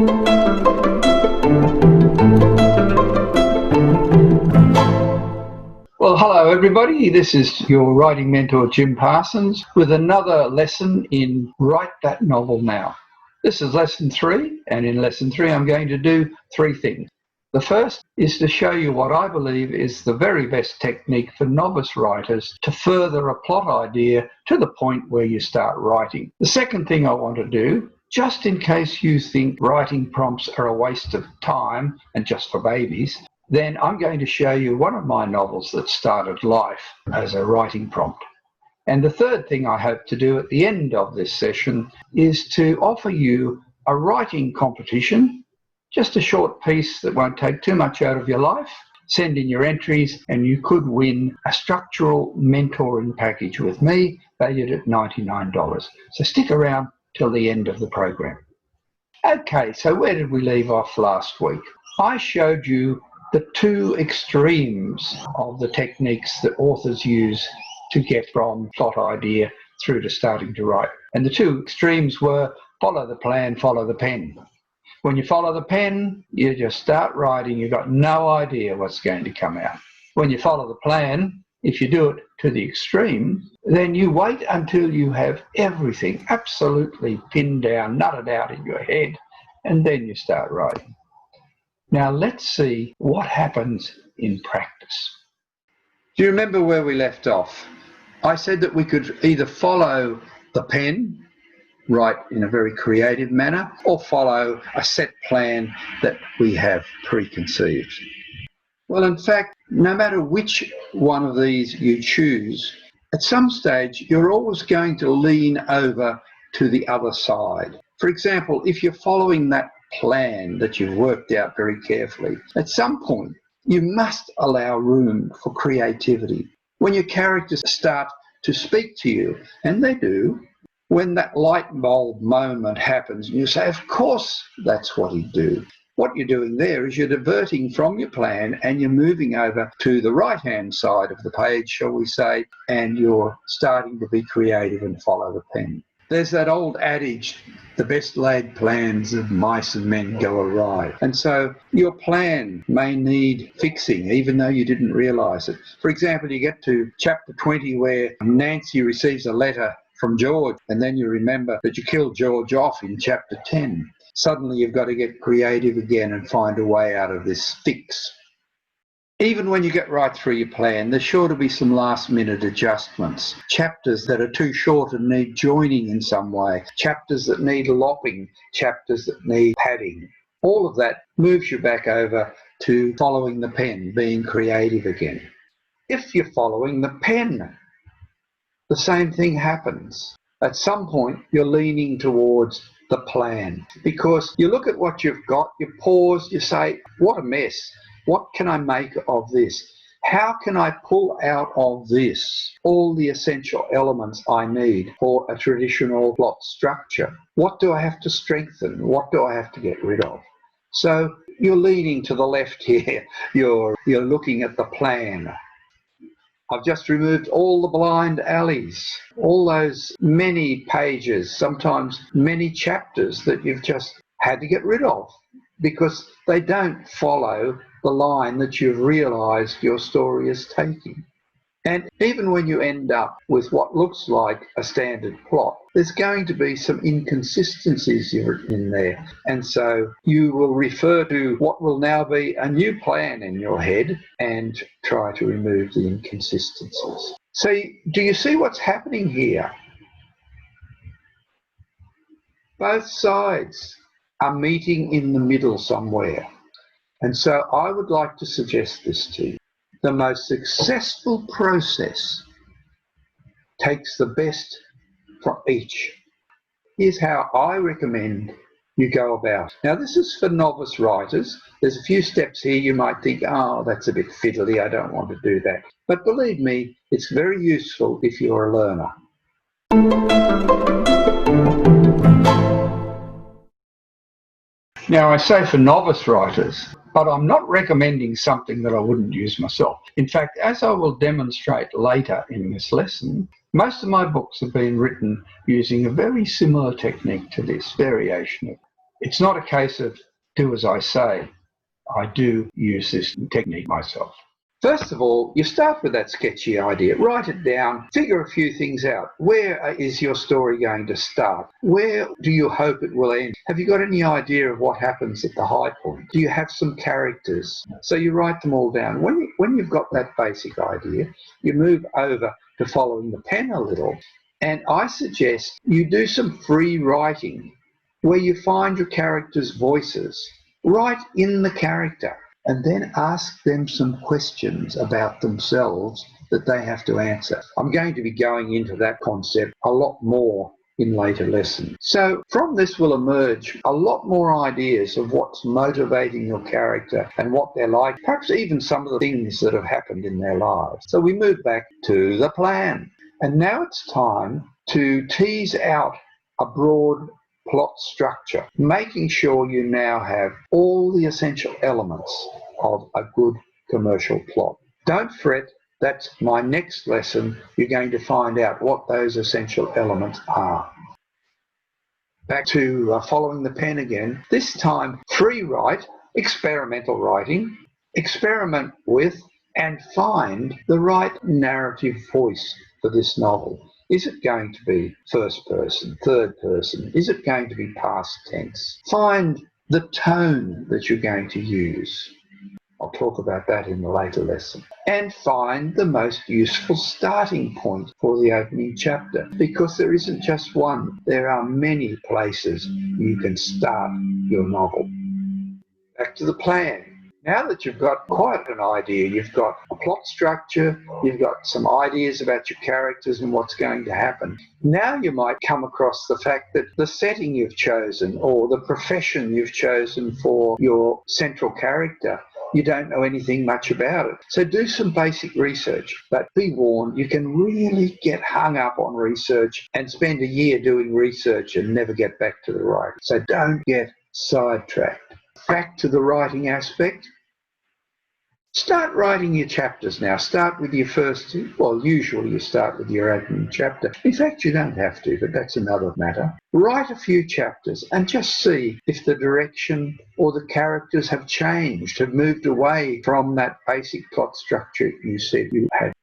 Well, hello everybody, this is your writing mentor Jim Parsons with another lesson in Write That Novel Now. This is lesson 3, and in lesson 3 I'm going to do 3 things. The first is to show you what I believe is the very best technique for novice writers to further a plot idea to the point where you start writing. The second thing I want to do, just in case you think writing prompts are a waste of time and just for babies, then I'm going to show you one of my novels that started life as a writing prompt. And the third thing I hope to do at the end of this session is to offer you a writing competition, just a short piece that won't take too much out of your life. Send in your entries and you could win a structural mentoring package with me valued at $99. So stick around till the end of the program. Okay, so where did we leave off last week? I showed you the 2 extremes of the techniques that authors use to get from plot idea through to starting to write. And the 2 extremes were follow the plan, follow the pen. When you follow the pen, you just start writing, you've got no idea what's going to come out. When you follow the plan, if you do it to the extreme, then you wait until you have everything absolutely pinned down, nutted out in your head, and then you start writing. Now let's see what happens in practice. Do you remember where we left off? I said that we could either follow the pen, write in a very creative manner, or follow a set plan that we have preconceived. Well, in fact, no matter which one of these you choose, at some stage you're always going to lean over to the other side. For example, if you're following that plan that you've worked out very carefully, at some point you must allow room for creativity. When your characters start to speak to you, and they do, when that light bulb moment happens and you say, of course that's what he'd do. What you're doing there is you're diverting from your plan and you're moving over to the right-hand side of the page, shall we say, and you're starting to be creative and follow the pen. There's that old adage, the best laid plans of mice and men go awry. And so your plan may need fixing, even though you didn't realise it. For example, you get to chapter 20 where Nancy receives a letter from George, and then you remember that you killed George off in chapter 10. Suddenly you've got to get creative again and find a way out of this fix. Even when you get right through your plan, there's sure to be some last-minute adjustments. Chapters that are too short and need joining in some way. Chapters that need lopping. Chapters that need padding. All of that moves you back over to following the pen, being creative again. If you're following the pen, the same thing happens. At some point, you're leaning towards the plan because you look at what you've got, you pause, you say, what a mess. What can I make of this? How can I pull out of this all the essential elements I need for a traditional plot structure? What do I have to strengthen? What do I have to get rid of? So you're leaning to the left here. You're looking at the plan. I've just removed all the blind alleys, all those many pages, sometimes many chapters that you've just had to get rid of because they don't follow the line that you've realised your story is taking. And even when you end up with what looks like a standard plot, there's going to be some inconsistencies you've written in there. And so you will refer to what will now be a new plan in your head and try to remove the inconsistencies. So do you see what's happening here? Both sides are meeting in the middle somewhere. And so I would like to suggest this to you. The most successful process takes the best from each. Here's how I recommend you go about. Now this is for novice writers. There's a few steps here you might think, oh, that's a bit fiddly, I don't want to do that. But believe me, it's very useful if you're a learner. Now I say for novice writers, but I'm not recommending something that I wouldn't use myself. In fact, as I will demonstrate later in this lesson, most of my books have been written using a very similar technique to this variation of. It's not a case of do as I say. I do use this technique myself. First of all, you start with that sketchy idea. Write it down. Figure a few things out. Where is your story going to start? Where do you hope it will end? Have you got any idea of what happens at the high point? Do you have some characters? So you write them all down. When you've got that basic idea, you move over to following the pen a little. And I suggest you do some free writing where you find your characters' voices. Write in the character and then ask them some questions about themselves that they have to answer. I'm going to be going into that concept a lot more in later lessons. So from this will emerge a lot more ideas of what's motivating your character and what they're like, perhaps even some of the things that have happened in their lives. So we move back to the plan. And now it's time to tease out a broad plot structure, making sure you now have all the essential elements of a good commercial plot. Don't fret, that's my next lesson. You're going to find out what those essential elements are. Back to following the pen again. This time, free write, experimental writing, experiment with and find the right narrative voice for this novel. Is it going to be first person, third person? Is it going to be past tense? Find the tone that you're going to use. I'll talk about that in the later lesson. And find the most useful starting point for the opening chapter, because there isn't just one. There are many places you can start your novel. Back to the plan. Now that you've got quite an idea, you've got a plot structure, you've got some ideas about your characters and what's going to happen. Now you might come across the fact that the setting you've chosen or the profession you've chosen for your central character, you don't know anything much about it. So do some basic research, but be warned, you can really get hung up on research and spend a year doing research and never get back to the writing. So don't get sidetracked. Back to the writing aspect. Start writing your chapters now. Start with your first, well, usually you start with your opening chapter. In fact, you don't have to, but that's another matter. Write a few chapters and just see if the direction or the characters have changed, have moved away from that basic plot structure you said you had.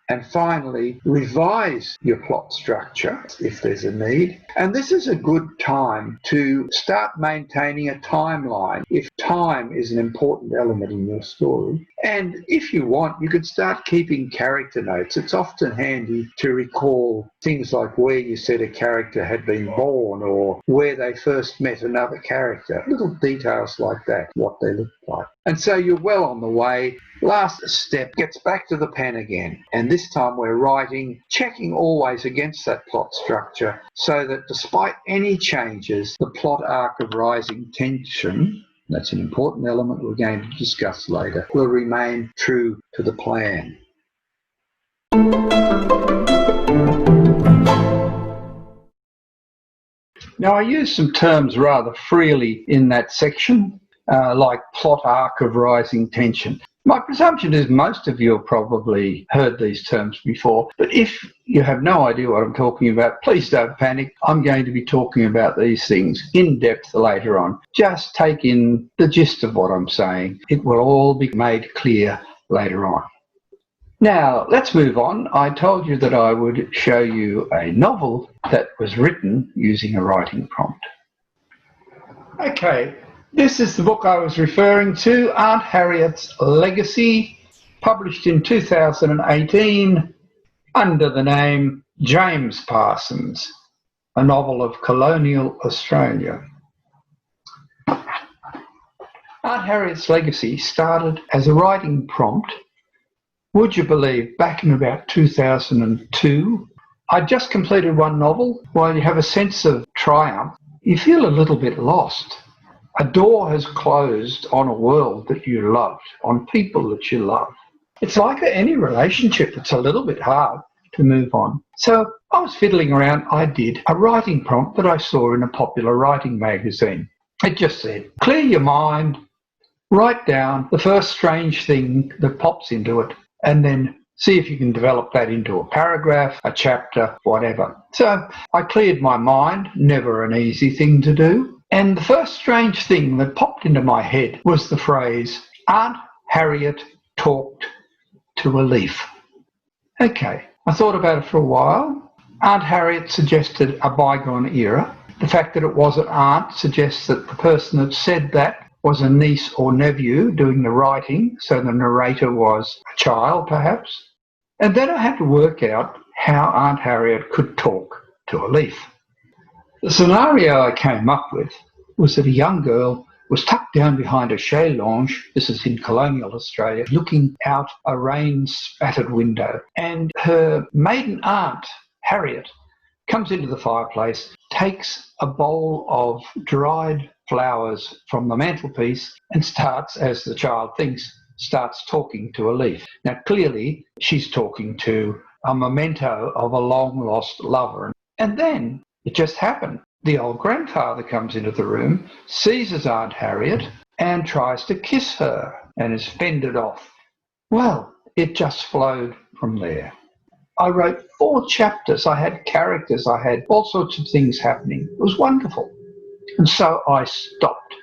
And finally, revise your plot structure if there's a need. And this is a good time to start maintaining a timeline if time is an important element in your story. And if you want, you could start keeping character notes. It's often handy to recall things like where you said a character had been born or where they first met another character. Little details like that, what they looked like. And so you're well on the way. Last step gets back to the pen again. And this time we're writing, checking always against that plot structure so that despite any changes, the plot arc of rising tension, that's an important element we're going to discuss later, will remain true to the plan. Now I use some terms rather freely in that section, like plot arc of rising tension. My presumption is most of you have probably heard these terms before, but if you have no idea what I'm talking about, please don't panic. I'm going to be talking about these things in depth later on. Just take in the gist of what I'm saying. It will all be made clear later on. Now, let's move on. I told you that I would show you a novel that was written using a writing prompt. Okay. This is the book I was referring to, Aunt Harriet's Legacy, published in 2018 under the name James Parsons, a novel of colonial Australia. Aunt Harriet's Legacy started as a writing prompt, would you believe, back in about 2002. I'd just completed one novel. While you have a sense of triumph, you feel a little bit lost. A door has closed on a world that you loved, on people that you love. It's like any relationship, it's a little bit hard to move on. So I was fiddling around. I did a writing prompt that I saw in a popular writing magazine. It just said, clear your mind, write down the first strange thing that pops into it, and then see if you can develop that into a paragraph, a chapter, whatever. So I cleared my mind, never an easy thing to do. And the first strange thing that popped into my head was the phrase, Aunt Harriet talked to a leaf. Okay, I thought about it for a while. Aunt Harriet suggested a bygone era. The fact that it was an aunt suggests that the person that said that was a niece or nephew doing the writing, so the narrator was a child perhaps. And then I had to work out how Aunt Harriet could talk to a leaf. The scenario I came up with was that a young girl was tucked down behind a chaise lounge, this is in colonial Australia, looking out a rain-spattered window. And her maiden aunt, Harriet, comes into the fireplace, takes a bowl of dried flowers from the mantelpiece and starts, as the child thinks, starts talking to a leaf. Now, clearly, she's talking to a memento of a long-lost lover. And then it just happened. The old grandfather comes into the room, seizes Aunt Harriet, and tries to kiss her and is fended off. Well, it just flowed from there. I wrote 4 chapters. I had characters. I had all sorts of things happening. It was wonderful. And so I stopped.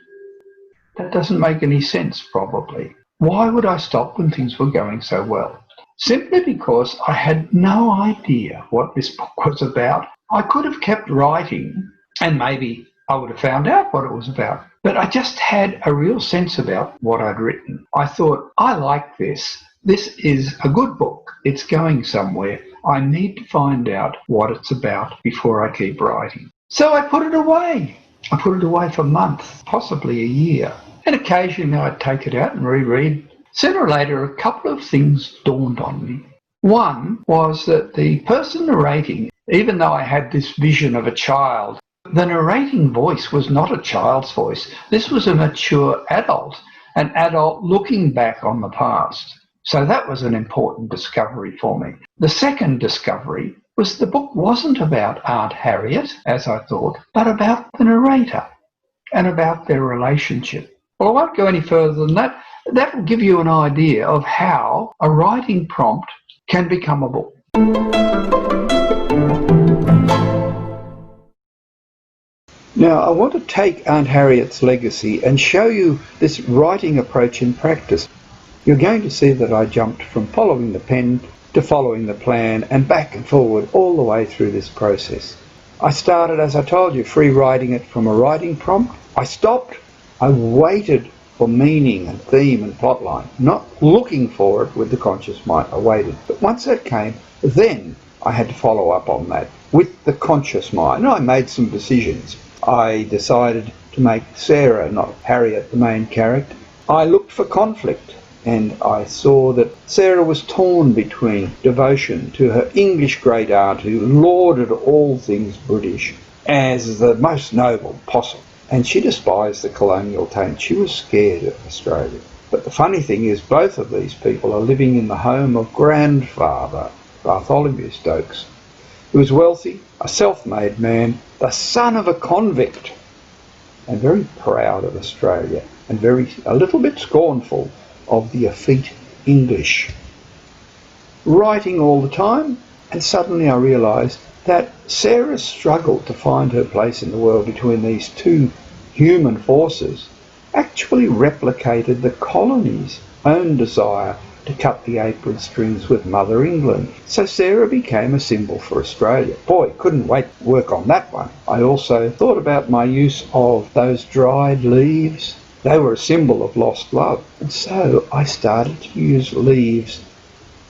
That doesn't make any sense, probably. Why would I stop when things were going so well? Simply because I had no idea what this book was about. I could have kept writing and maybe I would have found out what it was about. But I just had a real sense about what I'd written. I thought, I like this. This is a good book. It's going somewhere. I need to find out what it's about before I keep writing. So I put it away. I put it away for months, possibly a year. And occasionally I'd take it out and reread. Sooner or later, a couple of things dawned on me. One was that the person narrating, even though I had this vision of a child, the narrating voice was not a child's voice. This was a mature adult, an adult looking back on the past. So that was an important discovery for me. The second discovery was the book wasn't about Aunt Harriet, as I thought, but about the narrator and about their relationship. Well, I won't go any further than that. That will give you an idea of how a writing prompt can become a book. Now, I want to take Aunt Harriet's legacy and show you this writing approach in practice. You're going to see that I jumped from following the pen to following the plan and back and forward all the way through this process. I started, as I told you, free writing it from a writing prompt. I stopped. I waited for meaning and theme and plotline, not looking for it with the conscious mind. I waited. But once that came, then I had to follow up on that with the conscious mind. And I made some decisions. I decided to make Sarah, not Harriet, the main character. I looked for conflict. And I saw that Sarah was torn between devotion to her English great aunt who lauded all things British as the most noble possible. And she despised the colonial taint. She was scared of Australia. But the funny thing is both of these people are living in the home of grandfather Bartholomew Stokes, who was wealthy, a self-made man, the son of a convict, and very proud of Australia and a little bit scornful of the effete English. Writing all the time, and suddenly I realised that Sarah struggled to find her place in the world between these two human forces actually replicated the colony's own desire to cut the apron strings with Mother England. So Sarah became a symbol for Australia. Boy, couldn't wait to work on that one. I also thought about my use of those dried leaves. They were a symbol of lost love. And so I started to use leaves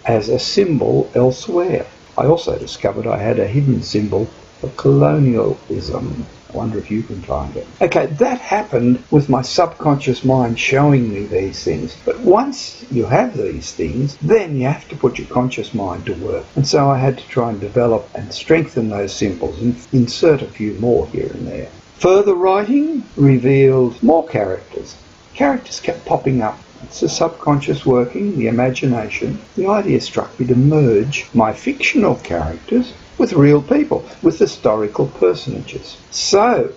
as a symbol elsewhere. I also discovered I had a hidden symbol for colonialism. I wonder if you can find it. Okay, that happened with my subconscious mind showing me these things. But once you have these things, then you have to put your conscious mind to work. And so I had to try and develop and strengthen those symbols and insert a few more here and there. Further writing revealed more characters. Characters kept popping up. It's the subconscious working, the imagination. The idea struck me to merge my fictional characters with real people, with historical personages. So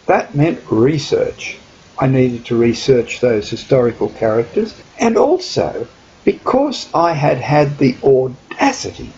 that meant research. I needed to research those historical characters, and also because I had had the audacity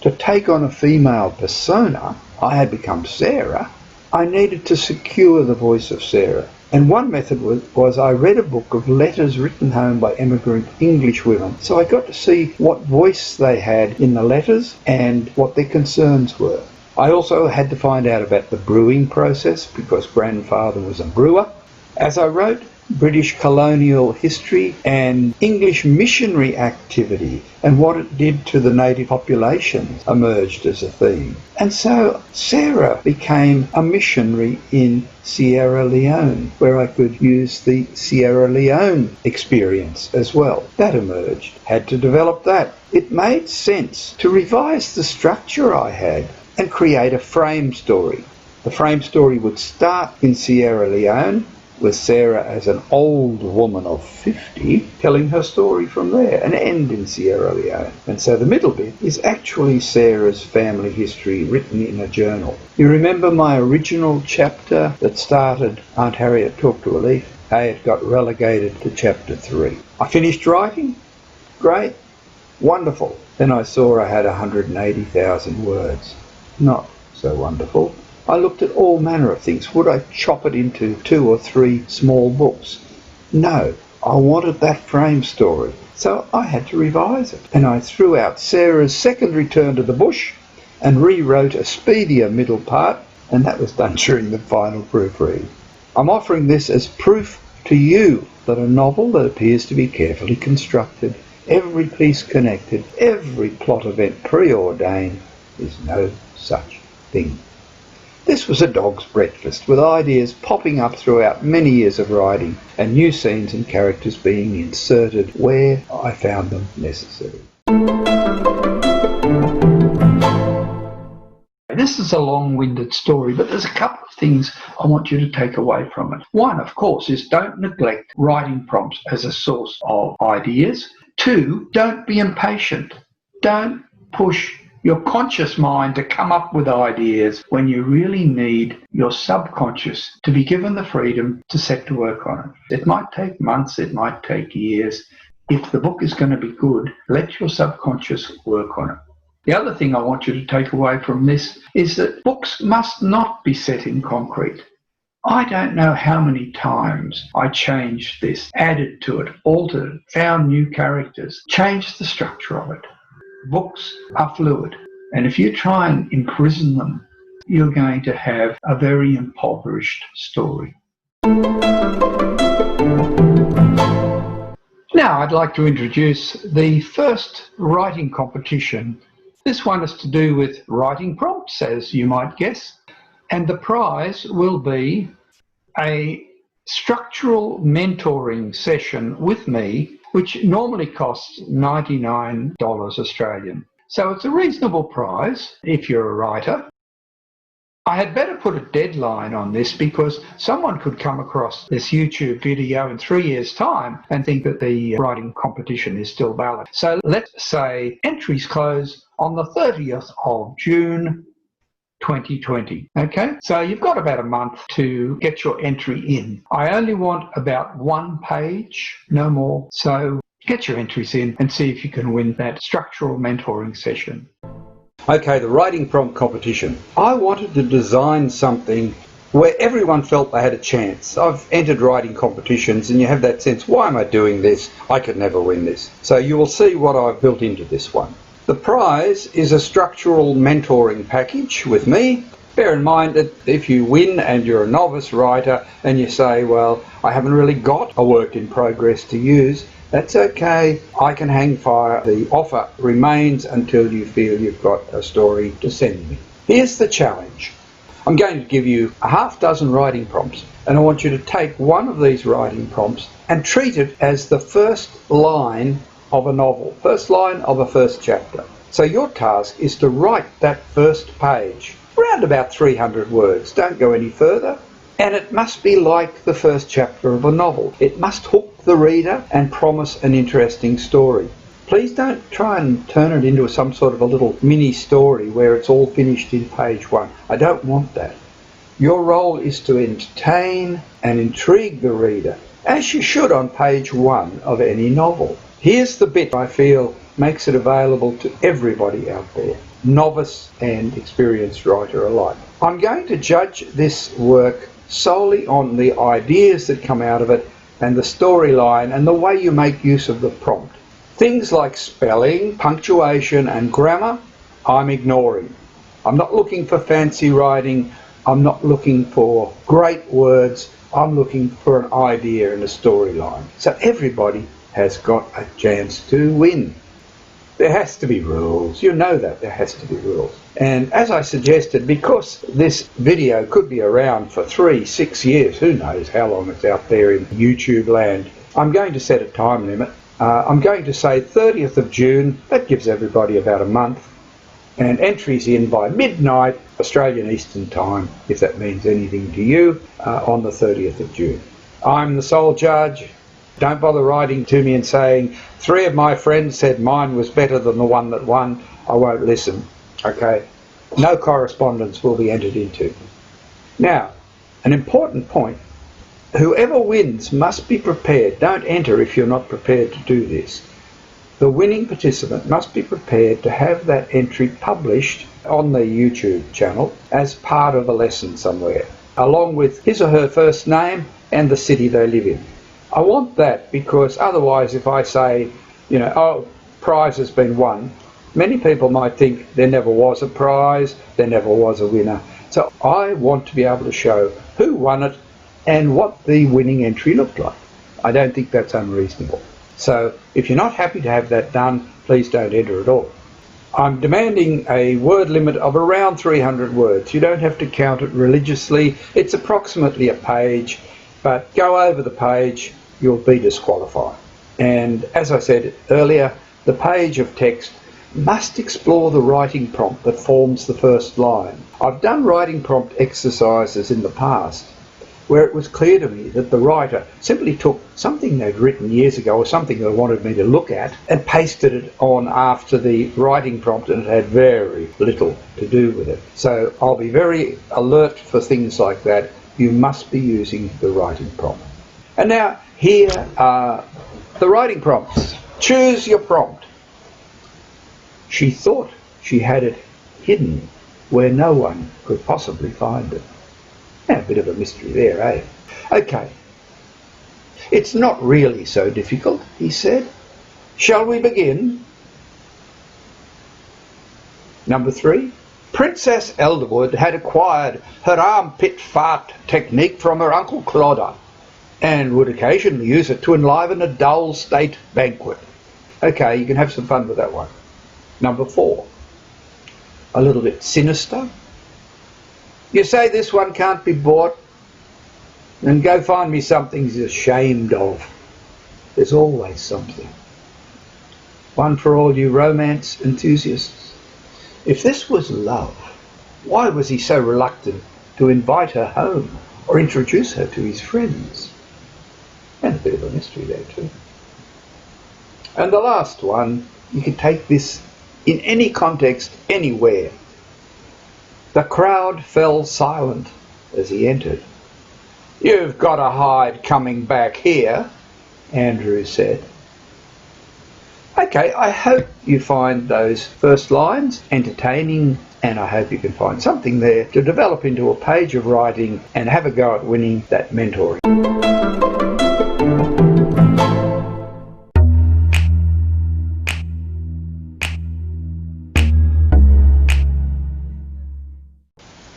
to take on a female persona, I had become Sarah. I needed to secure the voice of Sarah. And one method was I read a book of letters written home by immigrant English women. So I got to see what voice they had in the letters and what their concerns were. I also had to find out about the brewing process because grandfather was a brewer. As I wrote, British colonial history and English missionary activity and what it did to the native population emerged as a theme. And so Sarah became a missionary in Sierra Leone, where I could use the Sierra Leone experience as well. That emerged. Had to develop that. It made sense to revise the structure I had and create a frame story. The frame story would start in Sierra Leone, with Sarah as an old woman of 50 telling her story from there, and end in Sierra Leone. And so the middle bit is actually Sarah's family history written in a journal. You remember my original chapter that started Aunt Harriet Talked to a Leaf? Hey, it got relegated to chapter 3. I finished writing. Great. Wonderful. Then I saw I had 180,000 words. Not so wonderful. I looked at all manner of things. Would I chop it into 2 or 3 small books? No, I wanted that frame story. So I had to revise it. And I threw out Sarah's second return to the bush and rewrote a speedier middle part, and that was done during the final proofread. I'm offering this as proof to you that a novel that appears to be carefully constructed, every piece connected, every plot event preordained, is no such thing. This was a dog's breakfast, with ideas popping up throughout many years of writing and new scenes and characters being inserted where I found them necessary. This is a long-winded story, but there's a couple of things I want you to take away from it. One, of course, is don't neglect writing prompts as a source of ideas. 2, don't be impatient. Don't push your conscious mind to come up with ideas when you really need your subconscious to be given the freedom to set to work on it. It might take months, it might take years. If the book is going to be good, let your subconscious work on it. The other thing I want you to take away from this is that books must not be set in concrete. I don't know how many times I changed this, added to it, altered it, found new characters, changed the structure of it. Books are fluid, and if you try and imprison them, you're going to have a very impoverished story. Now I'd like to introduce the first writing competition. This one is to do with writing prompts, as you might guess, and the prize will be a structural mentoring session with me, which normally costs $99 Australian. So it's a reasonable price if you're a writer. I had better put a deadline on this because someone could come across this YouTube video in 3 years' time and think that the writing competition is still valid. So let's say entries close on the 30th of June 2020. Okay, so you've got about a month to get your entry in. I only want about 1 page, no more. So get your entries in and see if you can win that structural mentoring session. Okay, the writing prompt competition. I wanted to design something where everyone felt they had a chance. I've entered writing competitions and you have that sense, why am I doing this? I could never win this. So you will see what I've built into this one. The prize is a structural mentoring package with me. Bear in mind that if you win and you're a novice writer and you say, well, I haven't really got a work in progress to use, that's okay. I can hang fire. The offer remains until you feel you've got a story to send me. Here's the challenge. I'm going to give you a half dozen writing prompts, and I want you to take one of these writing prompts and treat it as the first line of a novel, first line of a first chapter. So your task is to write that first page, around about 300 words. Don't go any further. And it must be like the first chapter of a novel. It must hook the reader and promise an interesting story. Please don't try and turn it into some sort of a little mini story where it's all finished in page 1. I don't want that. Your role is to entertain and intrigue the reader, as you should on page 1 of any novel. Here's the bit I feel makes it available to everybody out there. novice and experienced writer alike. I'm going to judge this work solely on the ideas that come out of it and the storyline and the way you make use of the prompt. Things like spelling, punctuation and grammar, I'm ignoring. I'm not looking for fancy writing. I'm not looking for great words. I'm looking for an idea and a storyline. So everybody has got a chance to win. There has to be rules. You know that there has to be rules. And as I suggested, because this video could be around for 3-6 years, who knows how long it's out there in YouTube land, I'm going to set a time limit. I'm going to say 30th of June. That gives everybody about a month. And entries in by midnight, Australian Eastern Time, if that means anything to you, on the 30th of June. I'm the sole judge. Don't bother writing to me and saying, 3 of my friends said mine was better than the one that won. I won't listen, okay? No correspondence will be entered into. Now, an important point. Whoever wins must be prepared. Don't enter if you're not prepared to do this. The winning participant must be prepared to have that entry published on the YouTube channel as part of a lesson somewhere, along with his or her first name and the city they live in. I want that because otherwise if I say, oh, prize has been won, many people might think there never was a prize, there never was a winner. So I want to be able to show who won it and what the winning entry looked like. I don't think that's unreasonable. So if you're not happy to have that done, please don't enter at all. I'm demanding a word limit of around 300 words. You don't have to count it religiously. It's approximately a page, but go over the page, you'll be disqualified. And as I said earlier, the page of text must explore the writing prompt that forms the first line. I've done writing prompt exercises in the past where it was clear to me that the writer simply took something they'd written years ago or something they wanted me to look at and pasted it on after the writing prompt, and it had very little to do with it. So I'll be very alert for things like that. You must be using the writing prompt. And now here are the writing prompts. Choose your prompt. She thought she had it hidden where no one could possibly find it. A bit of a mystery there, eh? Okay. It's not really so difficult, he said. Shall we begin? Number 3. Princess Elderwood had acquired her armpit fart technique from her Uncle Clodder and would occasionally use it to enliven a dull state banquet. Okay, you can have some fun with that one. Number 4. A little bit sinister. You say this one can't be bought? Then go find me something he's ashamed of. There's always something. One for all you romance enthusiasts. If this was love, why was he so reluctant to invite her home or introduce her to his friends? And a bit of a mystery there too. And the last one, you can take this in any context, anywhere. The crowd fell silent as he entered. You've got to hide coming back here, Andrew said. Okay, I hope you find those first lines entertaining, and I hope you can find something there to develop into a page of writing and have a go at winning that mentoring.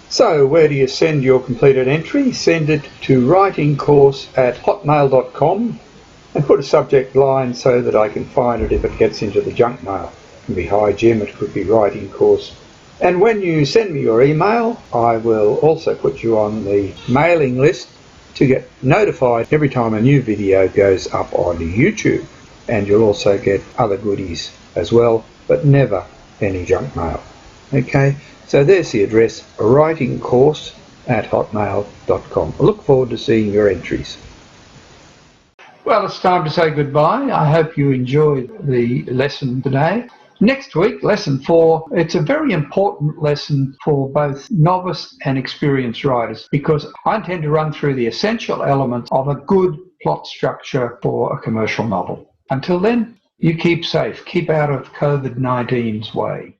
So where do you send your completed entry? Send it to writingcourse@hotmail.com and put a subject line so that I can find it if it gets into the junk mail. It can be Hi Jim, it could be Writing Course. And when you send me your email, I will also put you on the mailing list to get notified every time a new video goes up on YouTube. And you'll also get other goodies as well, but never any junk mail. Okay? So there's the address, writingcourse@hotmail.com. I look forward to seeing your entries. Well, it's time to say goodbye. I hope you enjoyed the lesson today. Next week, lesson 4, it's a very important lesson for both novice and experienced writers because I intend to run through the essential elements of a good plot structure for a commercial novel. Until then, you keep safe. Keep out of COVID-19's way.